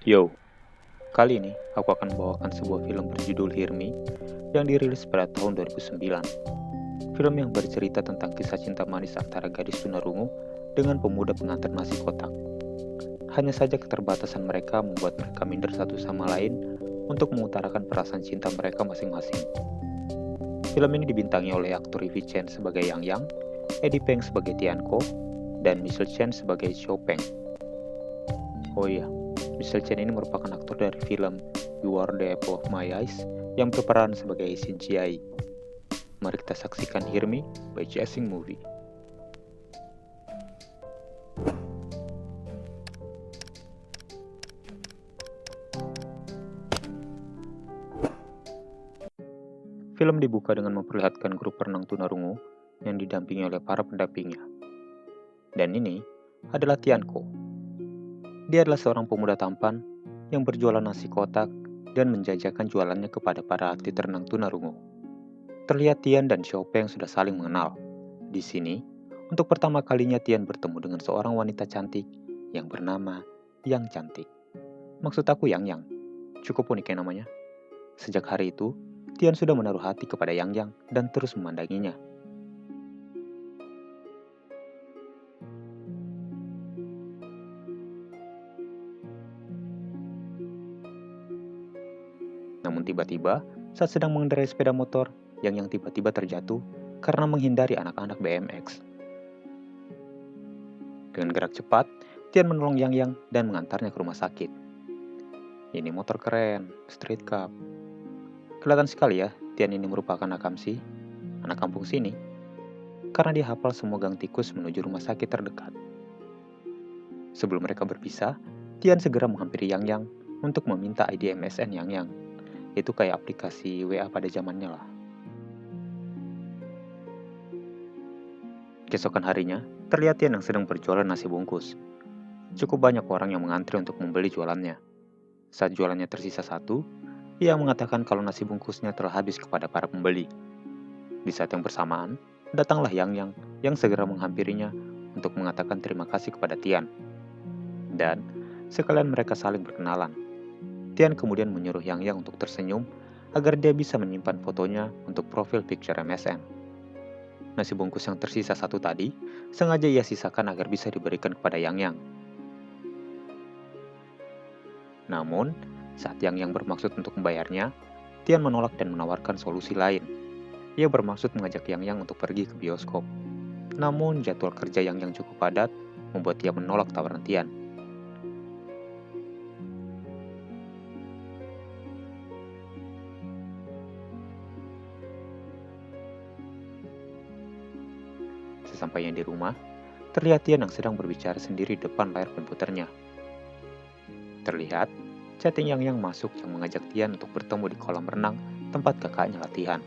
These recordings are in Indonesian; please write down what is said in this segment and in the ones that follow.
Yo, kali ini aku akan membawakan sebuah film berjudul Hear Me yang dirilis pada tahun 2009. Film yang bercerita tentang kisah cinta manis antara gadis tunarungu dengan pemuda pengantar nasi kotak. Hanya saja keterbatasan mereka membuat mereka minder satu sama lain untuk mengutarakan perasaan cinta mereka masing-masing. Film ini dibintangi oleh aktor Ivy Chen sebagai Yang Yang, Eddie Peng sebagai Tianko, dan Michelle Chen sebagai Xiao Peng. Oh iya, Michelle Chen ini merupakan aktor dari film You Are the Apple of My Eyes yang berperan sebagai Xin Chiai. Mari kita saksikan Hear Me by Chasing Movie. Film dibuka dengan memperlihatkan grup perenang tunarungu yang didampingi oleh para pendampingnya. Dan ini adalah Tianko. Dia adalah seorang pemuda tampan yang berjualan nasi kotak dan menjajakan jualannya kepada para atlet renang tunarungu. Terlihat Tian dan Xiao Peng sudah saling mengenal. Di sini, untuk pertama kalinya Tian bertemu dengan seorang wanita cantik yang bernama Yang Cantik. Maksud aku Yang, cukup unik ya namanya. Sejak hari itu, Tian sudah menaruh hati kepada Yang dan terus memandanginya. Namun tiba-tiba, saat sedang mengendarai sepeda motor, Yang tiba-tiba terjatuh karena menghindari anak-anak BMX. Dengan gerak cepat, Tian menolong Yang dan mengantarnya ke rumah sakit. Ini motor keren, street cup. Kelihatan sekali ya, Tian ini merupakan Akamsi, anak kampung sini, karena dia hafal semua gang tikus menuju rumah sakit terdekat. Sebelum mereka berpisah, Tian segera menghampiri Yang untuk meminta ID MSN Yang. Itu kayak aplikasi WA pada zamannya lah. Keesokan harinya, terlihat Tian yang sedang berjualan nasi bungkus. Cukup banyak orang yang mengantri untuk membeli jualannya. Saat jualannya tersisa satu, ia mengatakan kalau nasi bungkusnya telah habis kepada para pembeli. Di saat yang bersamaan, datanglah Yang segera menghampirinya untuk mengatakan terima kasih kepada Tian. Dan sekalian mereka saling berkenalan. Tian kemudian menyuruh Yang untuk tersenyum agar dia bisa menyimpan fotonya untuk profil picture MSN. Nasi bungkus yang tersisa satu tadi sengaja ia sisakan agar bisa diberikan kepada Yang. Namun, saat Yang bermaksud untuk membayarnya, Tian menolak dan menawarkan solusi lain. Ia bermaksud mengajak Yang untuk pergi ke bioskop. Namun, jadwal kerja Yang cukup padat, membuat ia menolak tawaran Tian. Sesampainya di rumah, terlihat Tian yang sedang berbicara sendiri di depan layar komputernya. Terlihat, chatting Yang masuk yang mengajak Tian untuk bertemu di kolam renang tempat kakaknya latihan.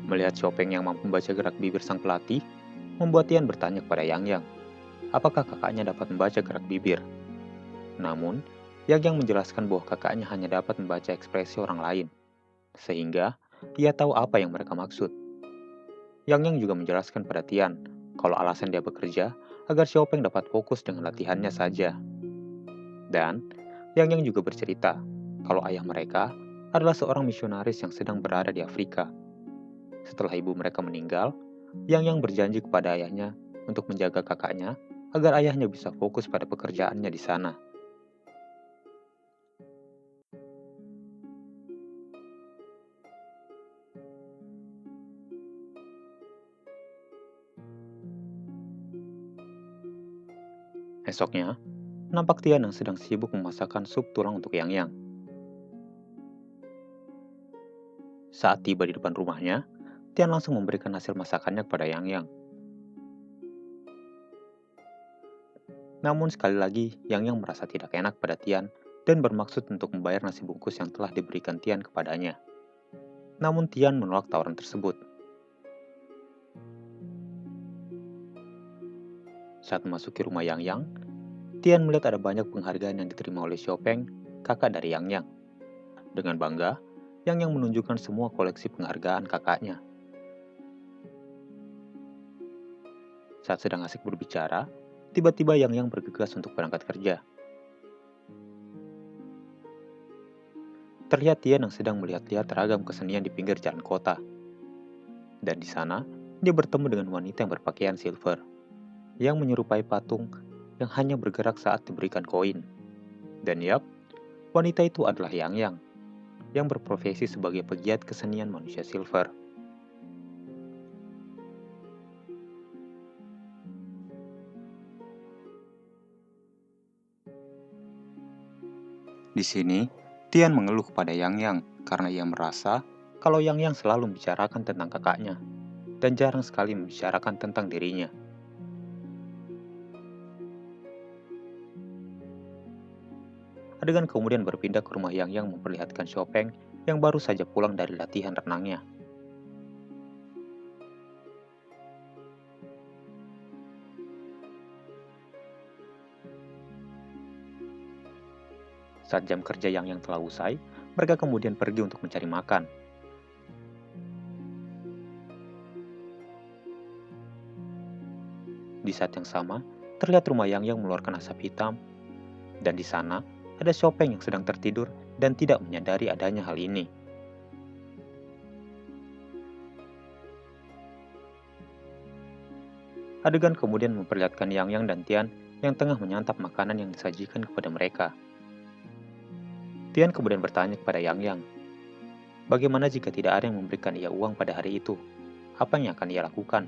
Melihat Xiao Peng yang mampu membaca gerak bibir sang pelatih, membuat Tian bertanya kepada Yang, apakah kakaknya dapat membaca gerak bibir? Namun, Yang menjelaskan bahwa kakaknya hanya dapat membaca ekspresi orang lain, sehingga ia tahu apa yang mereka maksud. Yang juga menjelaskan pada Tian kalau alasan dia bekerja agar Xiao Peng dapat fokus dengan latihannya saja. Dan Yang juga bercerita kalau ayah mereka adalah seorang misionaris yang sedang berada di Afrika. Setelah ibu mereka meninggal, Yang berjanji kepada ayahnya untuk menjaga kakaknya agar ayahnya bisa fokus pada pekerjaannya di sana. Esoknya, nampak Tian yang sedang sibuk memasakkan sup tulang untuk Yang. Saat tiba di depan rumahnya, Tian langsung memberikan hasil masakannya kepada Yang. Namun sekali lagi, Yang merasa tidak enak pada Tian dan bermaksud untuk membayar nasi bungkus yang telah diberikan Tian kepadanya. Namun Tian menolak tawaran tersebut. Saat memasuki rumah Yang, Tian melihat ada banyak penghargaan yang diterima oleh Xiao Peng, kakak dari Yang. Dengan bangga, Yang menunjukkan semua koleksi penghargaan kakaknya. Saat sedang asik berbicara, tiba-tiba Yang bergegas untuk berangkat kerja. Terlihat Tian yang sedang melihat-lihat ragam kesenian di pinggir jalan kota. Dan di sana, dia bertemu dengan wanita yang berpakaian silver, yang menyerupai patung yang hanya bergerak saat diberikan koin. Dan yap, wanita itu adalah yang berprofesi sebagai pegiat kesenian manusia silver. Di sini, Tian mengeluh kepada Yang karena ia merasa kalau Yang selalu membicarakan tentang kakaknya dan jarang sekali membicarakan tentang dirinya. Adegan kemudian berpindah ke rumah Yang memperlihatkan Chopin yang baru saja pulang dari latihan renangnya. Saat jam kerja Yang telah usai, mereka kemudian pergi untuk mencari makan. Di saat yang sama, terlihat rumah Yang mengeluarkan asap hitam, dan di sana ada Chopin yang sedang tertidur dan tidak menyadari adanya hal ini. Adegan kemudian memperlihatkan Yang dan Tian yang tengah menyantap makanan yang disajikan kepada mereka. Tian kemudian bertanya kepada Yang, bagaimana jika tidak ada yang memberikan ia uang pada hari itu? Apa yang akan ia lakukan?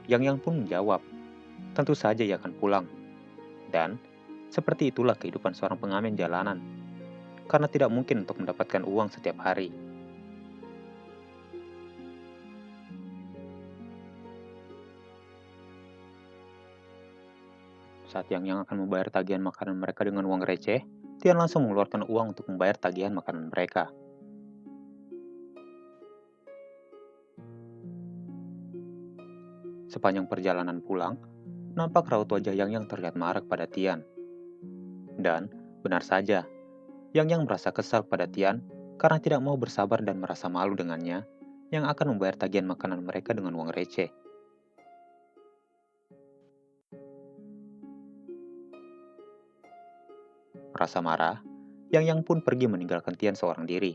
Yang pun menjawab, tentu saja ia akan pulang. Dan, seperti itulah kehidupan seorang pengamen jalanan, karena tidak mungkin untuk mendapatkan uang setiap hari. Saat Yang akan membayar tagihan makanan mereka dengan uang receh, Tian langsung mengeluarkan uang untuk membayar tagihan makanan mereka. Sepanjang perjalanan pulang, nampak raut wajah Yang terlihat marah pada Tian. Dan, benar saja, Yang merasa kesal pada Tian karena tidak mau bersabar dan merasa malu dengannya yang akan membayar tagihan makanan mereka dengan uang receh. Merasa marah, Yang pun pergi meninggalkan Tian seorang diri.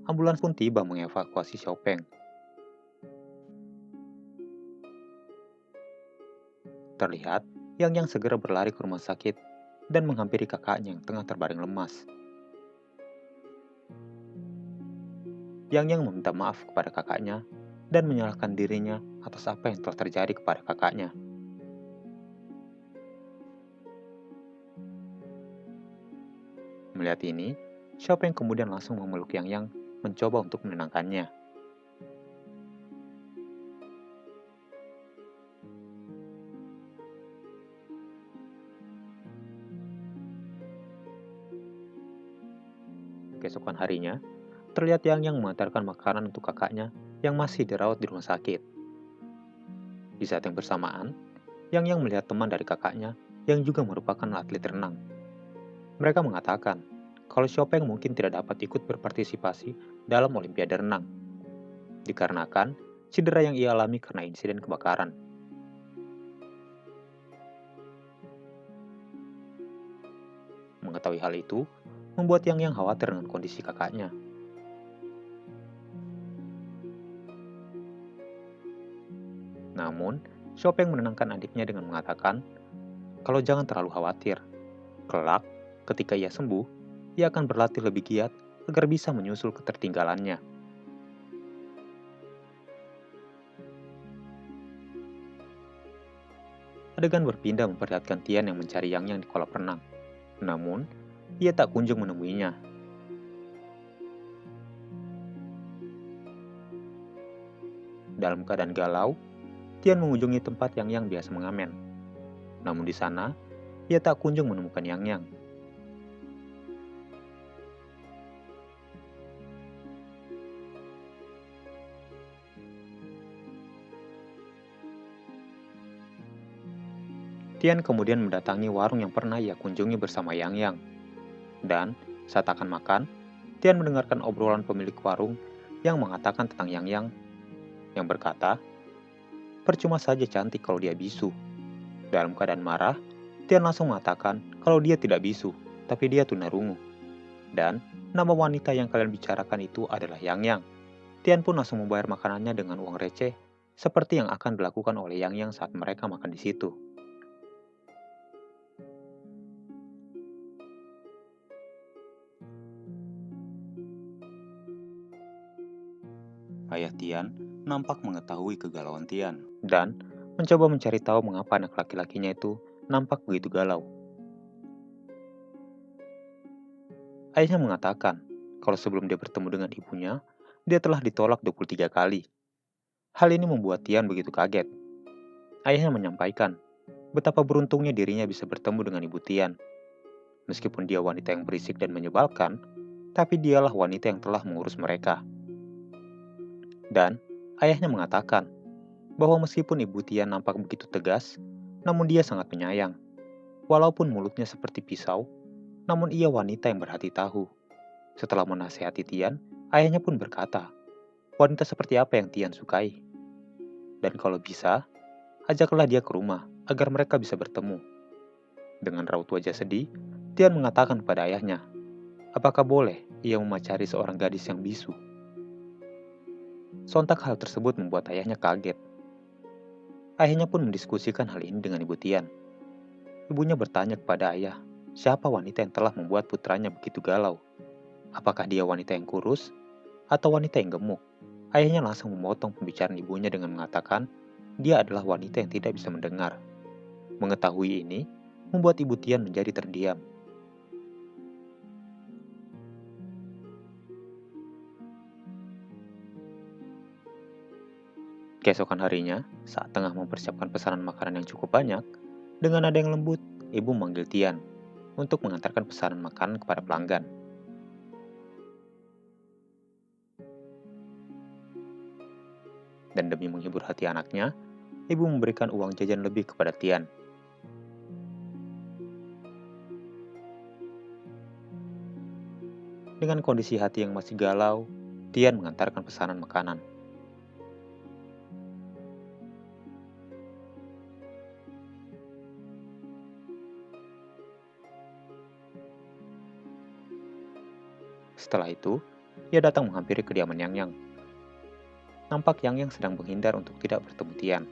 Ambulans pun tiba mengevakuasi Chopin. Terlihat, Yang segera berlari ke rumah sakit dan menghampiri kakaknya yang tengah terbaring lemas. Yang meminta maaf kepada kakaknya dan menyalahkan dirinya atas apa yang telah terjadi kepada kakaknya. Melihat ini, Chopin kemudian langsung memeluk Yang mencoba untuk menenangkannya. Keesokan harinya, terlihat Yang mengantarkan makanan untuk kakaknya yang masih dirawat di rumah sakit. Di saat yang bersamaan, Yang melihat teman dari kakaknya yang juga merupakan atlet renang. Mereka mengatakan kalau Chopin mungkin tidak dapat ikut berpartisipasi dalam Olimpiade renang, dikarenakan cedera yang ia alami karena insiden kebakaran. Mengetahui hal itu, membuat Yang khawatir dengan kondisi kakaknya. Namun, Chopin menenangkan adiknya dengan mengatakan kalau jangan terlalu khawatir. Kelak, ketika ia sembuh, ia akan berlatih lebih giat agar bisa menyusul ketertinggalannya. Adegan berpindah memperlihatkan Tian yang mencari Yang di kolam renang. Namun, ia tak kunjung menemuinya. Dalam keadaan galau, Tian mengunjungi tempat Yang biasa mengamen. Namun di sana, ia tak kunjung menemukan Yang. Tian kemudian mendatangi warung yang pernah ia kunjungi bersama Yang Yang. Dan saat akan makan, Tian mendengarkan obrolan pemilik warung yang mengatakan tentang Yang Yang, yang berkata, percuma saja cantik kalau dia bisu. Dalam keadaan marah, Tian langsung mengatakan kalau dia tidak bisu, tapi dia tunarungu. Dan nama wanita yang kalian bicarakan itu adalah Yang Yang. Tian pun langsung membayar makanannya dengan uang receh, seperti yang akan dilakukan oleh Yang Yang saat mereka makan di situ. Ayah Tian nampak mengetahui kegalauan Tian dan mencoba mencari tahu mengapa anak laki-lakinya itu nampak begitu galau. Ayahnya mengatakan kalau sebelum dia bertemu dengan ibunya, dia telah ditolak 23 kali. Hal ini membuat Tian begitu kaget. Ayahnya menyampaikan betapa beruntungnya dirinya bisa bertemu dengan ibu Tian. Meskipun dia wanita yang berisik dan menyebalkan, tapi dialah wanita yang telah mengurus mereka. Dan ayahnya mengatakan bahwa meskipun ibu Tian nampak begitu tegas, namun dia sangat penyayang. Walaupun mulutnya seperti pisau, namun ia wanita yang berhati tahu. Setelah menasehati Tian, ayahnya pun berkata, wanita seperti apa yang Tian sukai? Dan kalau bisa, ajaklah dia ke rumah agar mereka bisa bertemu. Dengan raut wajah sedih, Tian mengatakan kepada ayahnya, apakah boleh ia memacari seorang gadis yang bisu? Sontak hal tersebut membuat ayahnya kaget. Ayahnya pun mendiskusikan hal ini dengan ibu Tian. Ibunya bertanya kepada ayah, siapa wanita yang telah membuat putranya begitu galau? Apakah dia wanita yang kurus atau wanita yang gemuk? Ayahnya langsung memotong pembicaraan ibunya dengan mengatakan, dia adalah wanita yang tidak bisa mendengar. Mengetahui ini, membuat ibu Tian menjadi terdiam. Keesokan harinya, saat tengah mempersiapkan pesanan makanan yang cukup banyak, dengan nada yang lembut, ibu memanggil Tian untuk mengantarkan pesanan makanan kepada pelanggan. Dan demi menghibur hati anaknya, ibu memberikan uang jajan lebih kepada Tian. Dengan kondisi hati yang masih galau, Tian mengantarkan pesanan makanan. Setelah itu, ia datang menghampiri kediaman Yang Yang. Nampak Yang Yang sedang menghindar untuk tidak bertemu Tian.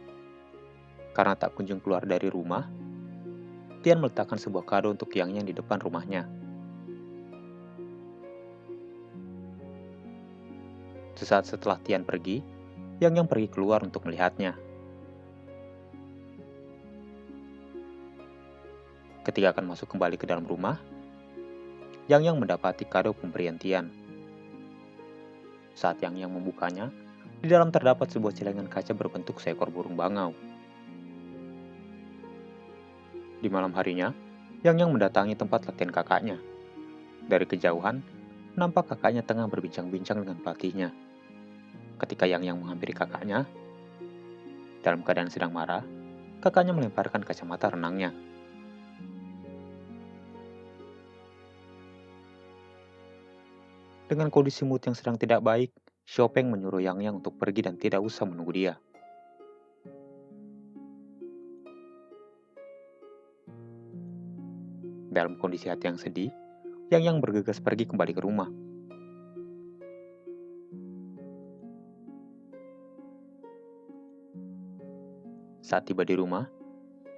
Karena tak kunjung keluar dari rumah, Tian meletakkan sebuah kado untuk Yang Yang di depan rumahnya. Sesaat setelah Tian pergi, Yang Yang pergi keluar untuk melihatnya. Ketika akan masuk kembali ke dalam rumah, Yang Yang mendapati kado pemberian Tian. Saat Yang Yang membukanya, di dalam terdapat sebuah celengan kaca berbentuk seekor burung bangau. Di malam harinya, Yang Yang mendatangi tempat latihan kakaknya. Dari kejauhan, nampak kakaknya tengah berbincang-bincang dengan pelatihnya. Ketika Yang Yang menghampiri kakaknya, dalam keadaan sedang marah, kakaknya melemparkan kacamata renangnya. Dengan kondisi mood yang sedang tidak baik, Xiaopeng menyuruh Yang Yang untuk pergi dan tidak usah menunggu dia. Dalam kondisi hati yang sedih, Yang Yang bergegas pergi kembali ke rumah. Saat tiba di rumah,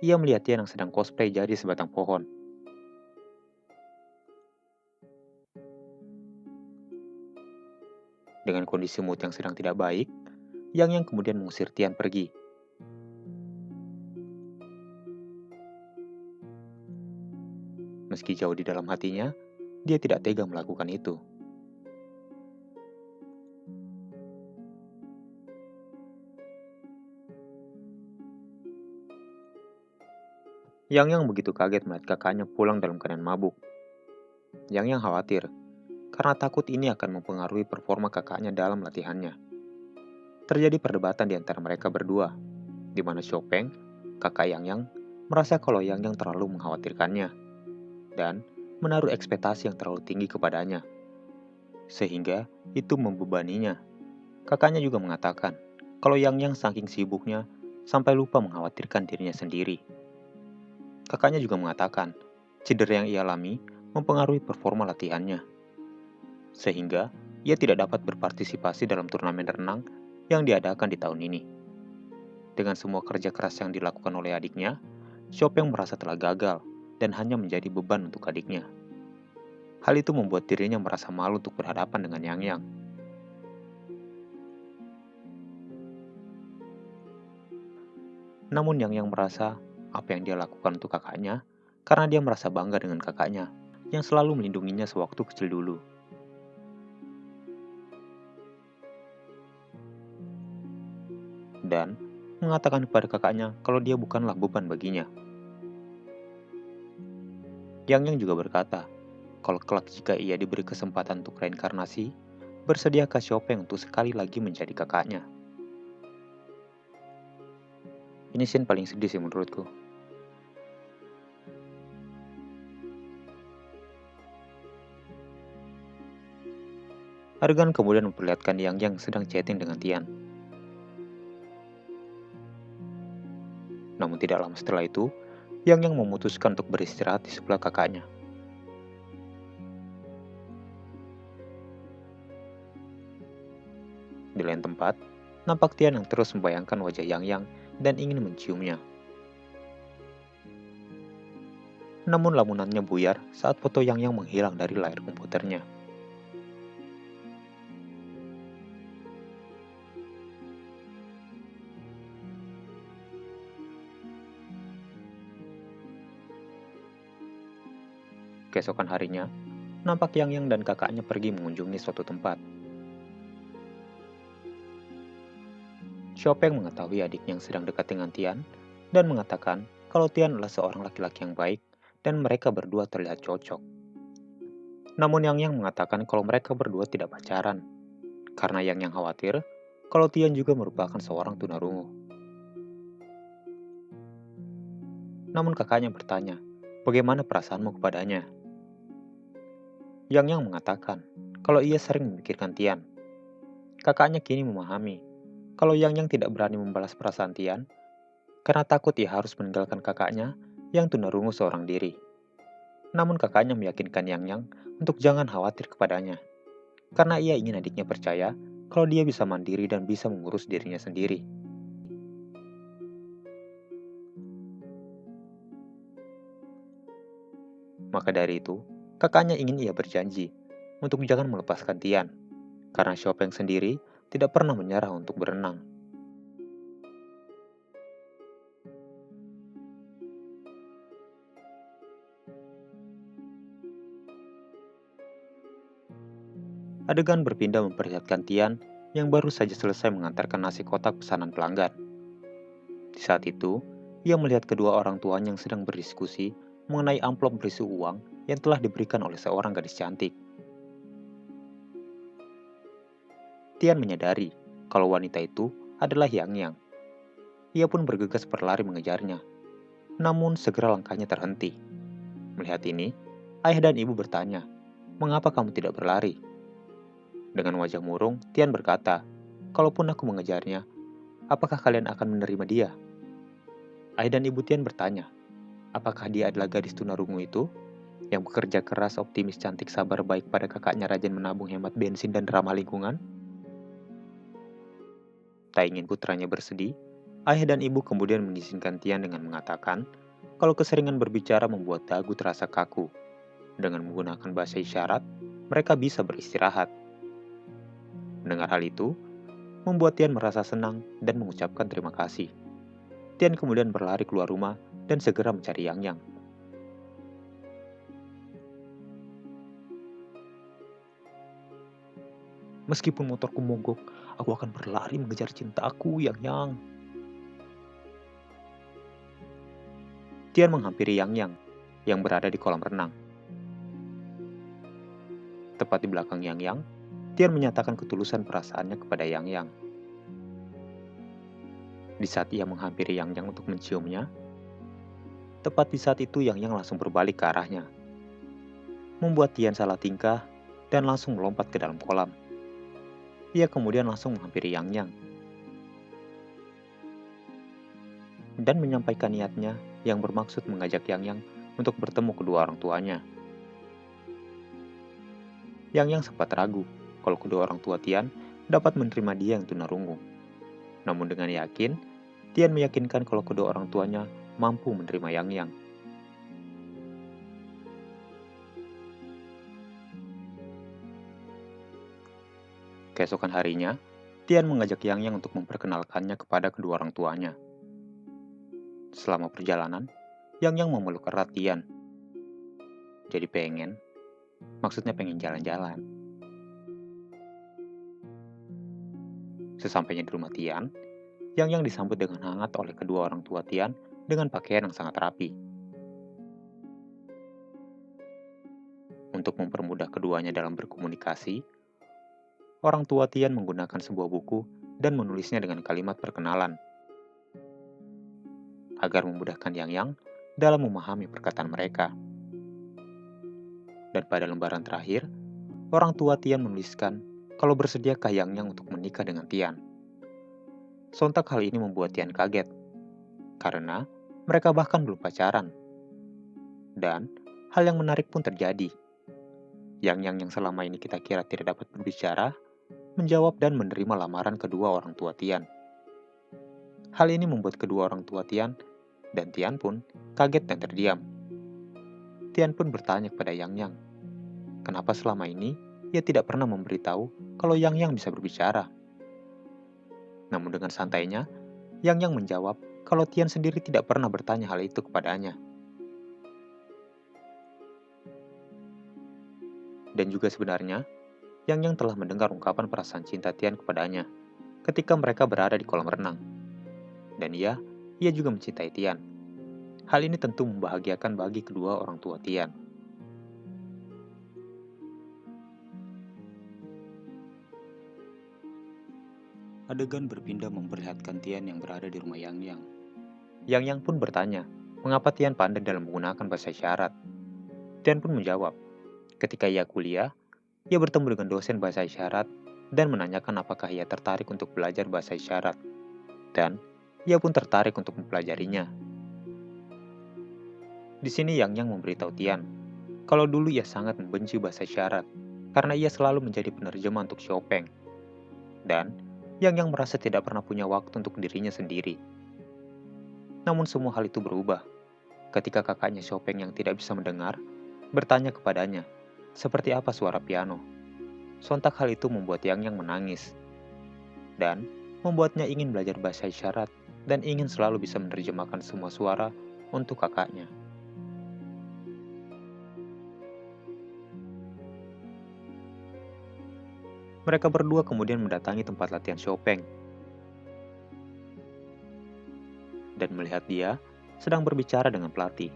ia melihat Tian yang sedang cosplay jadi sebatang pohon. Dengan kondisi mood yang sedang tidak baik, Yang Yang kemudian mengusir Tian pergi. Meski jauh di dalam hatinya, dia tidak tega melakukan itu. Yang Yang begitu kaget melihat kakaknya pulang dalam keadaan mabuk. Yang Yang khawatir, karena takut ini akan mempengaruhi performa kakaknya dalam latihannya. Terjadi perdebatan di antara mereka berdua, di mana Xiaopeng, kakak Yang Yang, merasa kalau Yang terlalu mengkhawatirkannya dan menaruh ekspektasi yang terlalu tinggi kepadanya, sehingga itu membebaninya. Kakaknya juga mengatakan kalau Yang saking sibuknya sampai lupa mengkhawatirkan dirinya sendiri. Kakaknya juga mengatakan cedera yang ia alami mempengaruhi performa latihannya, sehingga ia tidak dapat berpartisipasi dalam turnamen renang yang diadakan di tahun ini. Dengan semua kerja keras yang dilakukan oleh adiknya, Chopin merasa telah gagal dan hanya menjadi beban untuk adiknya. Hal itu membuat dirinya merasa malu untuk berhadapan dengan Yang. Namun Yang merasa apa yang dia lakukan untuk kakaknya karena dia merasa bangga dengan kakaknya yang selalu melindunginya sewaktu kecil dulu. Dan mengatakan kepada kakaknya kalau dia bukanlah beban baginya. Yang juga berkata, kalau kelak jika ia diberi kesempatan untuk reinkarnasi, bersediakah Chopin untuk sekali lagi menjadi kakaknya? Ini scene paling sedih sih menurutku. Adegan kemudian memperlihatkan Yang sedang chatting dengan Tian. Namun tidak lama setelah itu, Yang memutuskan untuk beristirahat di sebelah kakaknya. Di lain tempat, nampak Tian yang terus membayangkan wajah Yang dan ingin menciumnya. Namun lamunannya buyar saat foto Yang menghilang dari layar komputernya. Keesokan harinya, nampak Yang dan kakaknya pergi mengunjungi suatu tempat. Chopin mengetahui adiknya yang sedang dekat dengan Tian dan mengatakan kalau Tian adalah seorang laki-laki yang baik dan mereka berdua terlihat cocok. Namun Yang mengatakan kalau mereka berdua tidak pacaran, karena Yang khawatir kalau Tian juga merupakan seorang tunarungu. Namun kakaknya bertanya, bagaimana perasaanmu kepadanya? Yang mengatakan kalau ia sering memikirkan Tian. Kakaknya kini memahami kalau Yang tidak berani membalas perasaan Tian karena takut ia harus meninggalkan kakaknya yang tunarungu seorang diri. Namun kakaknya meyakinkan Yang untuk jangan khawatir kepadanya, karena ia ingin adiknya percaya kalau dia bisa mandiri dan bisa mengurus dirinya sendiri. Maka dari itu, kakaknya ingin ia berjanji untuk jangan melepaskan Tian, karena Chopin sendiri tidak pernah menyerah untuk berenang. Adegan berpindah memperlihatkan Tian yang baru saja selesai mengantarkan nasi kotak pesanan pelanggan. Di saat itu, ia melihat kedua orang tuanya yang sedang berdiskusi mengenai amplop berisi uang yang telah diberikan oleh seorang gadis cantik. Tian menyadari kalau wanita itu adalah Yang. Ia pun bergegas berlari mengejarnya. Namun segera langkahnya terhenti. Melihat ini, ayah dan ibu bertanya, "Mengapa kamu tidak berlari?" Dengan wajah murung, Tian berkata, "Kalaupun aku mengejarnya, apakah kalian akan menerima dia?" Ayah dan ibu Tian bertanya, apakah dia adalah gadis tunarungu itu yang bekerja keras, optimis, cantik, sabar, baik pada kakaknya, rajin menabung, hemat bensin, dan ramah lingkungan? Tak ingin putranya bersedih, ayah dan ibu kemudian mengizinkan Tian dengan mengatakan kalau keseringan berbicara membuat dagu terasa kaku. Dengan menggunakan bahasa isyarat, mereka bisa beristirahat. Mendengar hal itu, membuat Tian merasa senang dan mengucapkan terima kasih. Tian kemudian berlari keluar rumah dan segera mencari Yang. Meskipun motorku mogok, aku akan berlari mengejar cintaku, Yang. Tian menghampiri Yang yang berada di kolam renang. Tepat di belakang Yang, Tian menyatakan ketulusan perasaannya kepada Yang. Di saat ia menghampiri Yang untuk menciumnya, Tepat di saat itu Yang langsung berbalik ke arahnya, membuat Tian salah tingkah dan langsung melompat ke dalam kolam. Ia kemudian langsung menghampiri Yang dan menyampaikan niatnya yang bermaksud mengajak Yang untuk bertemu kedua orang tuanya. Yang sempat ragu kalau kedua orang tua Tian dapat menerima dia yang tunarungu. Namun dengan yakin, Tian meyakinkan kalau kedua orang tuanya mampu menerima Yang. Keesokan harinya, Tian mengajak Yang untuk memperkenalkannya kepada kedua orang tuanya. Selama perjalanan, Yang memeluk erat Tian. Jadi maksudnya pengen jalan-jalan. Sesampainya di rumah Tian, Yang disambut dengan hangat oleh kedua orang tua Tian dengan pakaian yang sangat rapi. Untuk mempermudah keduanya dalam berkomunikasi, orang tua Tian menggunakan sebuah buku dan menulisnya dengan kalimat perkenalan, agar memudahkan Yang dalam memahami perkataan mereka. Dan pada lembaran terakhir, orang tua Tian menuliskan kalau bersediakah Yang untuk menikah dengan Tian. Sontak hal ini membuat Tian kaget, karena mereka bahkan belum pacaran. Dan hal yang menarik pun terjadi. Yang selama ini kita kira tidak dapat berbicara, menjawab dan menerima lamaran kedua orang tua Tian. Hal ini membuat kedua orang tua Tian dan Tian pun kaget dan terdiam. Tian pun bertanya kepada Yang, kenapa selama ini ia tidak pernah memberitahu kalau Yang bisa berbicara. Namun dengan santainya, Yang menjawab kalau Tian sendiri tidak pernah bertanya hal itu kepadanya. Dan juga sebenarnya, Yang telah mendengar ungkapan perasaan cinta Tian kepadanya ketika mereka berada di kolam renang. Dan ia juga mencintai Tian. Hal ini tentu membahagiakan bagi kedua orang tua Tian. Adegan berpindah memperlihatkan Tian yang berada di rumah Yang. Yang pun bertanya, mengapa Tian pandai dalam menggunakan bahasa isyarat. Tian pun menjawab, ketika ia kuliah, ia bertemu dengan dosen bahasa isyarat dan menanyakan apakah ia tertarik untuk belajar bahasa isyarat. Dan ia pun tertarik untuk mempelajarinya. Di sini Yang memberitahu Tian kalau dulu ia sangat membenci bahasa isyarat karena ia selalu menjadi penerjemah untuk Chopin. Dan Yang merasa tidak pernah punya waktu untuk dirinya sendiri. Namun semua hal itu berubah ketika kakaknya Chopin yang tidak bisa mendengar bertanya kepadanya, seperti apa suara piano. Sontak hal itu membuat Yang menangis dan membuatnya ingin belajar bahasa isyarat dan ingin selalu bisa menerjemahkan semua suara untuk kakaknya. Mereka berdua kemudian mendatangi tempat latihan Chopin dan melihat dia sedang berbicara dengan pelatih.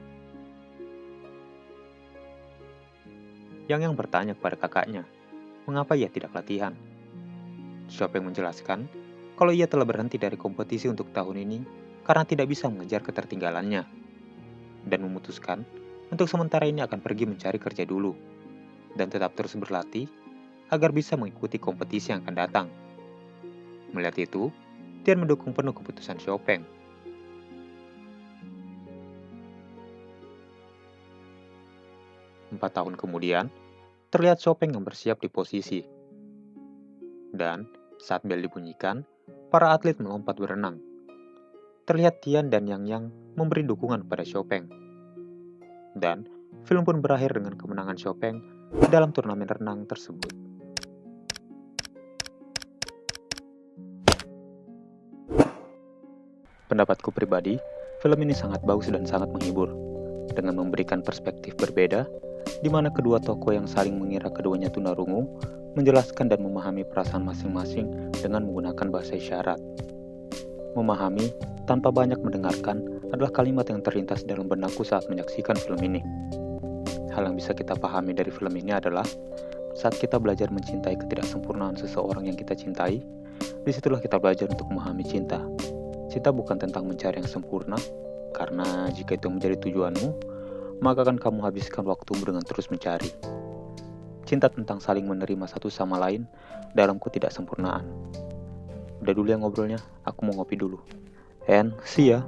Yang bertanya kepada kakaknya, mengapa ia tidak latihan? Chopin menjelaskan kalau ia telah berhenti dari kompetisi untuk tahun ini karena tidak bisa mengejar ketertinggalannya dan memutuskan untuk sementara ini akan pergi mencari kerja dulu dan tetap terus berlatih agar bisa mengikuti kompetisi yang akan datang. Melihat itu, Tian mendukung penuh keputusan Chopin. Empat tahun kemudian, terlihat Chopin yang bersiap di posisi. Dan saat bel dibunyikan, para atlet melompat berenang. Terlihat Tian dan Yang memberi dukungan kepada Chopin. Dan film pun berakhir dengan kemenangan Chopin dalam turnamen renang tersebut. Pendapatku pribadi, film ini sangat bagus dan sangat menghibur, dengan memberikan perspektif berbeda, di mana kedua tokoh yang saling mengira keduanya tunarungu, menjelaskan dan memahami perasaan masing-masing dengan menggunakan bahasa isyarat. Memahami tanpa banyak mendengarkan adalah kalimat yang terlintas dalam benakku saat menyaksikan film ini. Hal yang bisa kita pahami dari film ini adalah, saat kita belajar mencintai ketidaksempurnaan seseorang yang kita cintai, disitulah kita belajar untuk memahami cinta. Cinta bukan tentang mencari yang sempurna, Karena jika itu menjadi tujuanmu, maka akan kamu habiskan waktumu dengan terus mencari. Cinta tentang saling menerima satu sama lain dalam ketidaksempurnaan. Udah dulu ya ngobrolnya, aku mau ngopi dulu. And see ya.